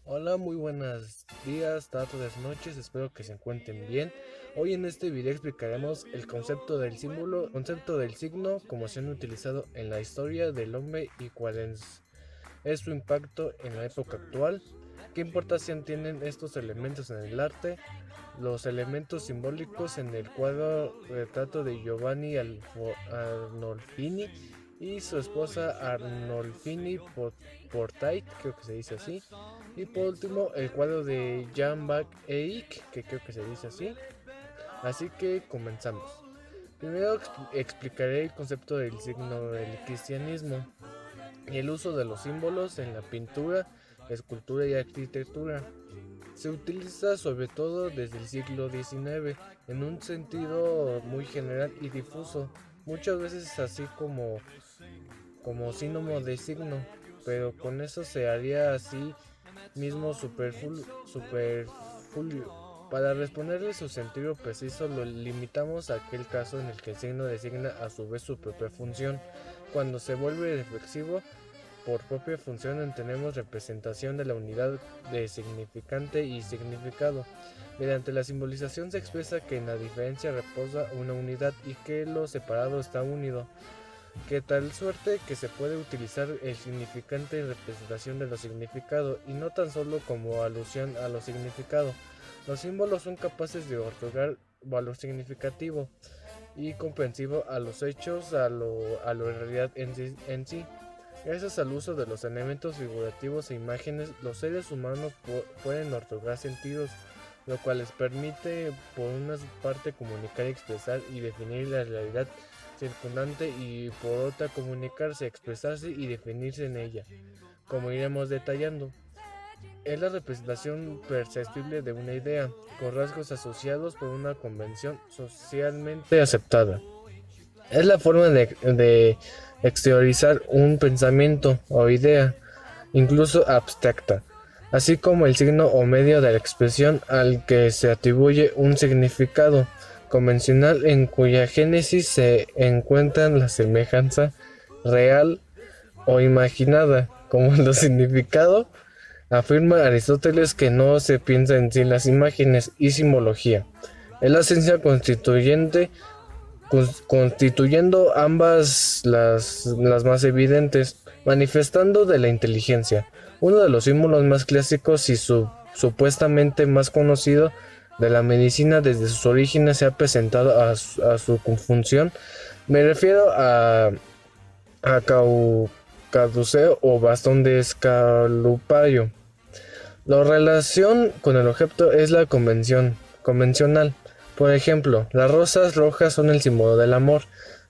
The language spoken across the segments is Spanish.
Hola, muy buenos días, tardes, noches, espero que se encuentren bien. Hoy en este video explicaremos el concepto del símbolo, concepto del signo, como se han utilizado en la historia del hombre y cuál es su impacto en la época actual, qué importancia tienen estos elementos en el arte, los elementos simbólicos en el cuadro retrato de Giovanni Arnolfini y su esposa Arnolfini Portait, creo que se dice así. Y por último, el cuadro de Jan van Eyck, que creo que se dice así. Así que comenzamos. Primero explicaré el concepto del signo del cristianismo y el uso de los símbolos en la pintura, escultura y arquitectura. Se utiliza sobre todo desde el siglo XIX en un sentido muy general y difuso, muchas veces así como sinónimo de signo, pero con eso se haría así mismo superfluo. Para responderle su sentido preciso lo limitamos a aquel caso en el que el signo designa a su vez su propia función. Cuando se vuelve reflexivo, por propia función entendemos representación de la unidad de significante y significado. Mediante la simbolización se expresa que en la diferencia reposa una unidad y que lo separado está unido, que tal suerte que se puede utilizar el significante en representación de lo significado y no tan solo como alusión a lo significado. Los símbolos son capaces de otorgar valor significativo y comprensivo a los hechos, a lo en realidad en sí. Gracias al uso de los elementos figurativos e imágenes, los seres humanos pueden otorgar sentidos, lo cual les permite por una parte comunicar, expresar y definir la realidad circundante y por otra comunicarse, expresarse y definirse en ella, como iremos detallando. Es la representación perceptible de una idea, con rasgos asociados por una convención socialmente aceptada. Es la forma de exteriorizar un pensamiento o idea, incluso abstracta, así como el signo o medio de la expresión al que se atribuye un significado convencional en cuya génesis se encuentra la semejanza real o imaginada. Como lo significado, afirma Aristóteles que no se piensa en sí las imágenes y simbología. Es la esencia constituyente constituyendo ambas las más evidentes, manifestando de la inteligencia. Uno de los símbolos más clásicos y supuestamente más conocido de la medicina desde sus orígenes se ha presentado a su confusión. Me refiero a caduceo o bastón de escalupario. La relación con el objeto es la convencional. Por ejemplo, las rosas rojas son el símbolo del amor.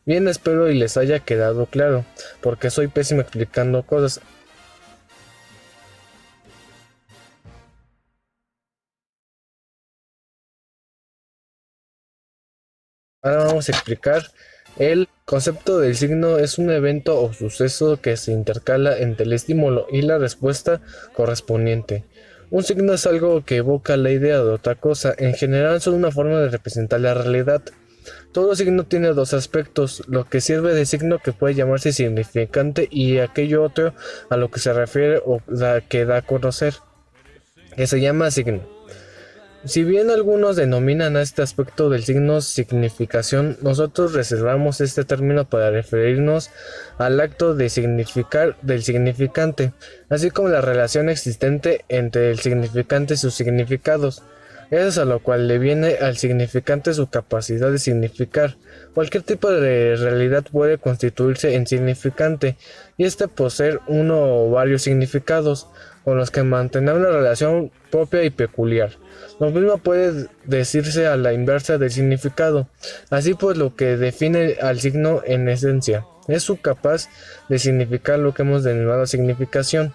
Bien, espero y les haya quedado claro, porque soy pésimo explicando cosas. Ahora vamos a explicar el concepto del signo. Es un evento o suceso que se intercala entre el estímulo y la respuesta correspondiente. Un signo es algo que evoca la idea de otra cosa. En general son una forma de representar la realidad. Todo signo tiene dos aspectos, lo que sirve de signo que puede llamarse significante y aquello otro a lo que se refiere o que da a conocer, que se llama signo. Si bien algunos denominan a este aspecto del signo significación, nosotros reservamos este término para referirnos al acto de significar del significante, así como la relación existente entre el significante y sus significados, gracias a lo cual le viene al significante su capacidad de significar. Cualquier tipo de realidad puede constituirse en significante, y este poseer uno o varios significados, con los que mantener una relación propia y peculiar. Lo mismo puede decirse a la inversa del significado. Así pues, lo que define al signo en esencia es su capaz de significar lo que hemos denominado significación.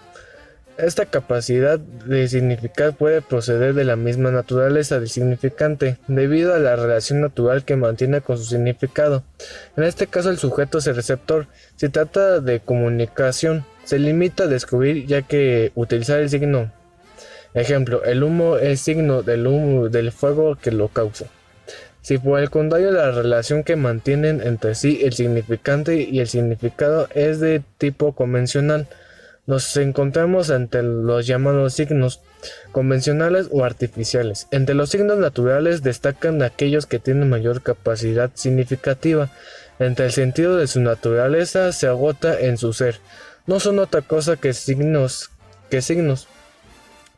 Esta capacidad de significar puede proceder de la misma naturaleza del significante, debido a la relación natural que mantiene con su significado. En este caso el sujeto es el receptor. Si trata de comunicación, se limita a descubrir, ya que utilizar el signo. Ejemplo, el humo es signo del fuego que lo causa. Si por el contrario la relación que mantienen entre sí el significante y el significado es de tipo convencional, Nos encontramos ante los llamados signos convencionales o artificiales. Entre los signos naturales destacan aquellos que tienen mayor capacidad significativa. Entre el sentido de su naturaleza se agota en su ser. No son otra cosa que signos.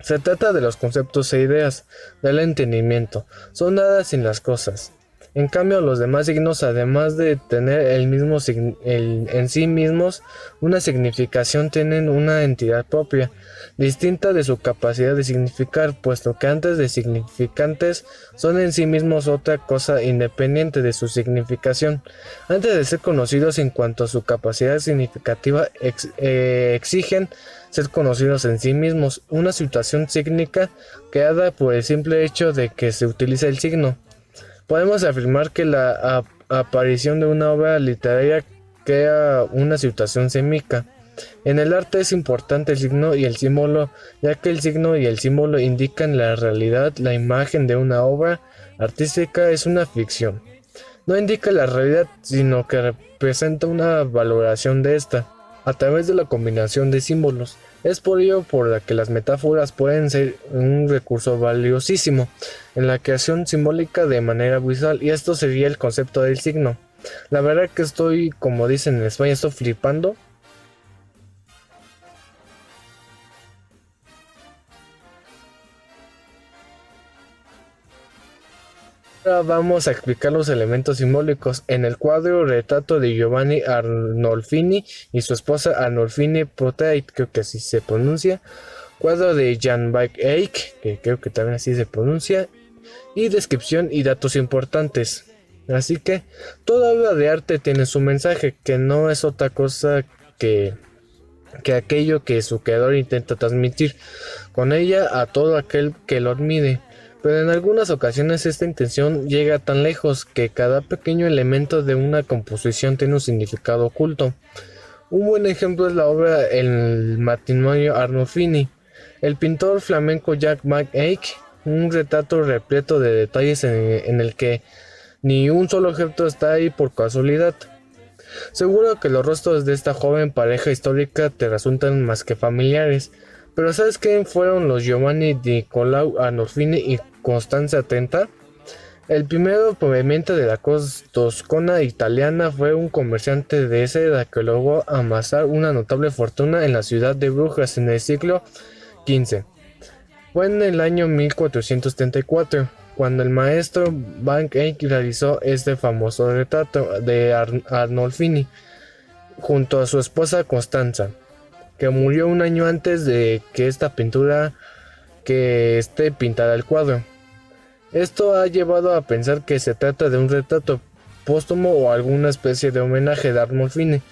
Se trata de los conceptos e ideas, del entendimiento. Son nada sin las cosas. En cambio, los demás signos, además de tener en sí mismos una significación, tienen una entidad propia, distinta de su capacidad de significar, puesto que antes de significantes son en sí mismos otra cosa independiente de su significación. Antes de ser conocidos en cuanto a su capacidad significativa, exigen ser conocidos en sí mismos, una situación sígnica creada por el simple hecho de que se utiliza el signo. Podemos afirmar que la aparición de una obra literaria crea una situación sémica. En el arte es importante el signo y el símbolo, ya que el signo y el símbolo indican la realidad. La imagen de una obra artística es una ficción. No indica la realidad, sino que representa una valoración de esta, a través de la combinación de símbolos. Es por ello por la que las metáforas pueden ser un recurso valiosísimo en la creación simbólica de manera visual, y esto sería el concepto del signo. La verdad que estoy, como dicen en España, estoy flipando. Ahora vamos a explicar los elementos simbólicos. En el cuadro retrato de Giovanni Arnolfini y su esposa Arnolfini Portrait, creo que así se pronuncia. Cuadro de Jan van Eyck, que creo que también así se pronuncia. Y descripción y datos importantes. Así que toda obra de arte tiene su mensaje, que no es otra cosa que aquello que su creador intenta transmitir con ella a todo aquel que lo admire. Pero en algunas ocasiones esta intención llega tan lejos que cada pequeño elemento de una composición tiene un significado oculto. Un buen ejemplo es la obra El matrimonio Arnolfini. El pintor flamenco Jan van Eyck, un retrato repleto de detalles en el que ni un solo objeto está ahí por casualidad. Seguro que los rostros de esta joven pareja histórica te resultan más que familiares, pero ¿sabes quién fueron los Giovanni Nicolau Arnolfini y Constanza Tenta? El primero proveniente de la Toscana italiana fue un comerciante de seda que logró amasar una notable fortuna en la ciudad de Brujas en el siglo XV. Fue en el año 1434 cuando el maestro Van Eyck realizó este famoso retrato de Arnolfini junto a su esposa Constanza, que murió un año antes de que esta pintura que esté pintada el cuadro. Esto ha llevado a pensar que se trata de un retrato póstumo o alguna especie de homenaje de Arnolfini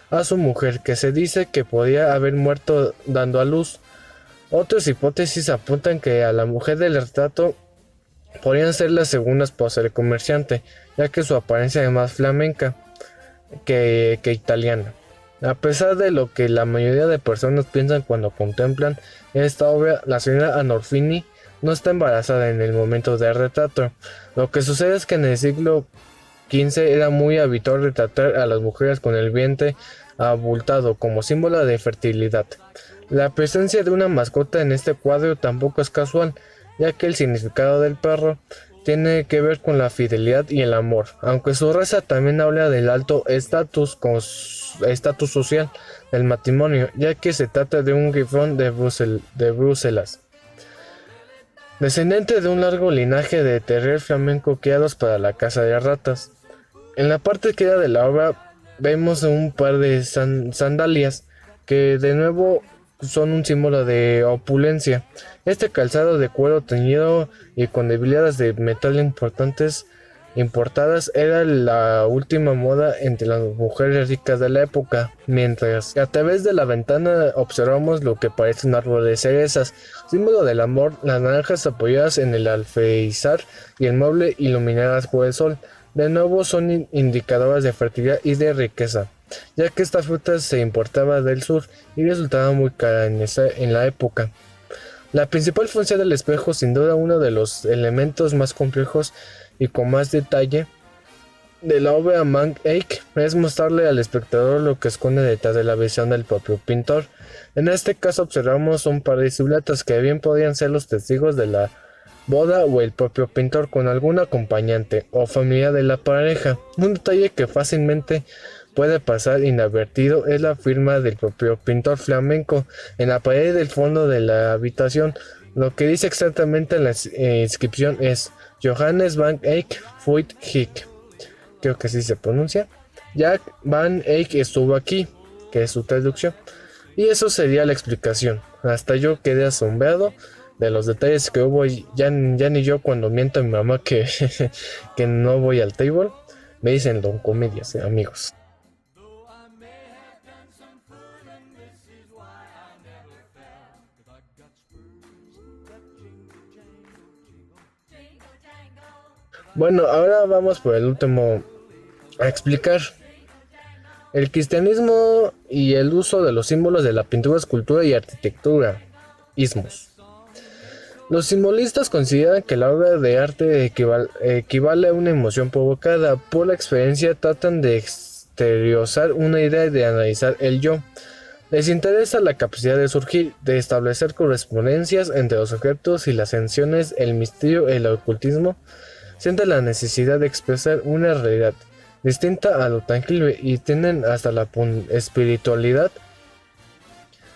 a su mujer, que se dice que podía haber muerto dando a luz. Otras hipótesis apuntan que a la mujer del retrato podrían ser la segunda esposa del comerciante, ya que su apariencia es más flamenca que italiana. A pesar de lo que la mayoría de personas piensan cuando contemplan esta obra, la señora Arnolfini no está embarazada en el momento del retrato. Lo que sucede es que en el siglo XV era muy habitual retratar a las mujeres con el vientre abultado como símbolo de fertilidad. La presencia de una mascota en este cuadro tampoco es casual, ya que el significado del perro tiene que ver con la fidelidad y el amor, aunque su raza también habla del alto estatus social del matrimonio, ya que se trata de un grifón de Bruselas, descendiente de un largo linaje de terrier flamenco criados para la caza de ratas. En la parte izquierda de la obra vemos un par de sandalias que de nuevo son un símbolo de opulencia. Este calzado de cuero teñido y con debilidades de metal importadas era la última moda entre las mujeres ricas de la época, mientras que a través de la ventana observamos lo que parece un árbol de cerezas, símbolo del amor, las naranjas apoyadas en el alféizar y el mueble iluminadas por el sol. De nuevo son indicadoras de fertilidad y de riqueza, ya que esta fruta se importaba del sur y resultaba muy cara en la época. La principal función del espejo, sin duda uno de los elementos más complejos y con más detalle, de la obra Mank Ake es mostrarle al espectador lo que esconde detrás de la visión del propio pintor. En este caso observamos un par de siluetas que bien podrían ser los testigos de la boda o el propio pintor con algún acompañante o familia de la pareja. Un detalle que fácilmente puede pasar inadvertido es la firma del propio pintor flamenco en la pared del fondo de la habitación. Lo que dice exactamente la inscripción es Johannes van Eyck Voigt Hick. Creo que así se pronuncia. Jack Van Eyck estuvo aquí, que es su traducción. Y eso sería la explicación. Hasta yo quedé asombrado de los detalles que hubo. Ya ni yo cuando miento a mi mamá que, que no voy al table, me dicen don comedias, amigos. Bueno, ahora vamos por el último a explicar. El cristianismo y el uso de los símbolos de la pintura, escultura y arquitectura. Ismos. Los simbolistas consideran que la obra de arte equivale a una emoción provocada por la experiencia. Tratan de exteriorizar una idea y de analizar el yo. Les interesa la capacidad de surgir, de establecer correspondencias entre los objetos y las sensaciones, el misterio, el ocultismo. Sienten la necesidad de expresar una realidad distinta a lo tangible y tienden hasta la espiritualidad.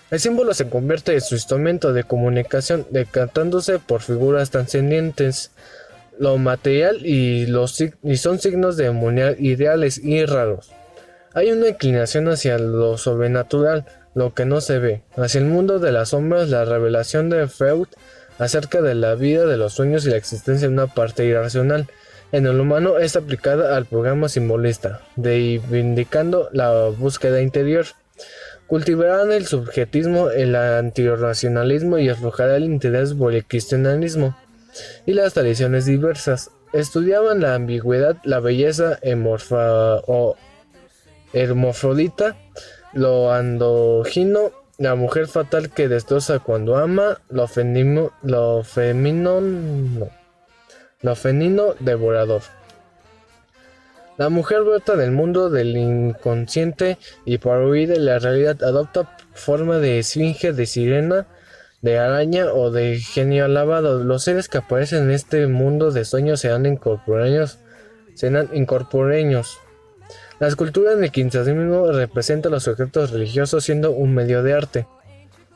El símbolo se convierte en su instrumento de comunicación, decantándose por figuras trascendentes, lo material y son signos de armonía ideales y raros. Hay una inclinación hacia lo sobrenatural, lo que no se ve, hacia el mundo de las sombras, la revelación de Freud acerca de la vida, de los sueños y la existencia de una parte irracional en el humano es aplicada al programa simbolista, reivindicando la búsqueda interior. Cultivarán el subjetismo, el antirracionalismo y aflojará el interés por el cristianismo y las tradiciones diversas. Estudiaban la ambigüedad, la belleza hermafrodita, lo andrógino, la mujer fatal que destroza cuando ama, lo femenino devorador. La mujer brota del mundo del inconsciente y para huir de la realidad adopta forma de esfinge, de sirena, de araña o de genio alabado. Los seres que aparecen en este mundo de sueños serán incorpóreos. La escultura en el cristianismo representa los objetos religiosos siendo un medio de arte,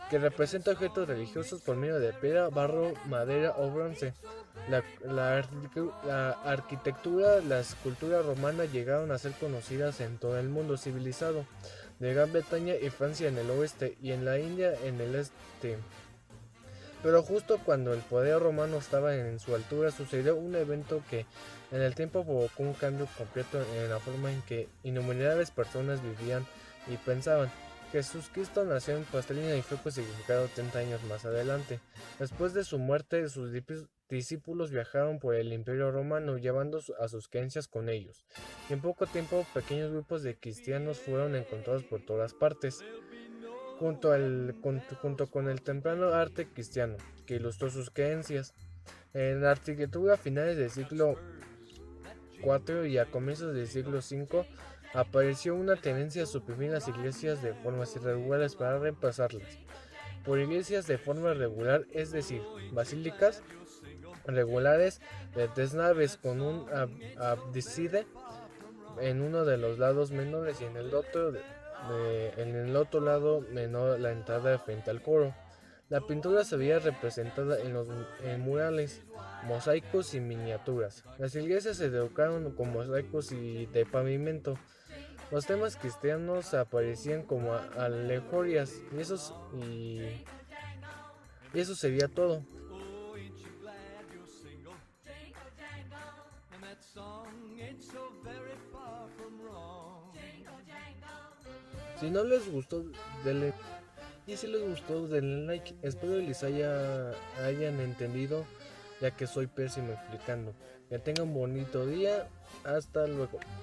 que representa objetos religiosos por medio de piedra, barro, madera o bronce. La arquitectura, la escultura romana llegaron a ser conocidas en todo el mundo civilizado, de Gran Bretaña y Francia en el oeste y en la India en el este. Pero justo cuando el poder romano estaba en su altura, sucedió un evento que en el tiempo provocó un cambio completo en la forma en que innumerables personas vivían y pensaban. Jesucristo nació en Palestina y fue crucificado 30 años más adelante. Después de su muerte, sus discípulos viajaron por el Imperio Romano, llevando a sus creencias con ellos. Y en poco tiempo, pequeños grupos de cristianos fueron encontrados por todas partes, junto con el temprano arte cristiano, que ilustró sus creencias. En la arquitectura a finales del siglo IV y a comienzos del siglo V, apareció una tendencia a suprimir las iglesias de formas irregulares para reemplazarlas por iglesias de forma regular, es decir, basílicas regulares de 3 naves con un ábside en uno de los lados menores y en el otro lado menor la entrada frente al coro. La pintura se veía representada en murales, mosaicos y miniaturas. Las iglesias se decoraron con mosaicos y de pavimento. Los temas cristianos aparecían como alegorías y eso sería todo. Si no les gustó, denle. Y si les gustó, denle like. Espero les hayan entendido, ya que soy pésimo explicando. Que tengan un bonito día. Hasta luego.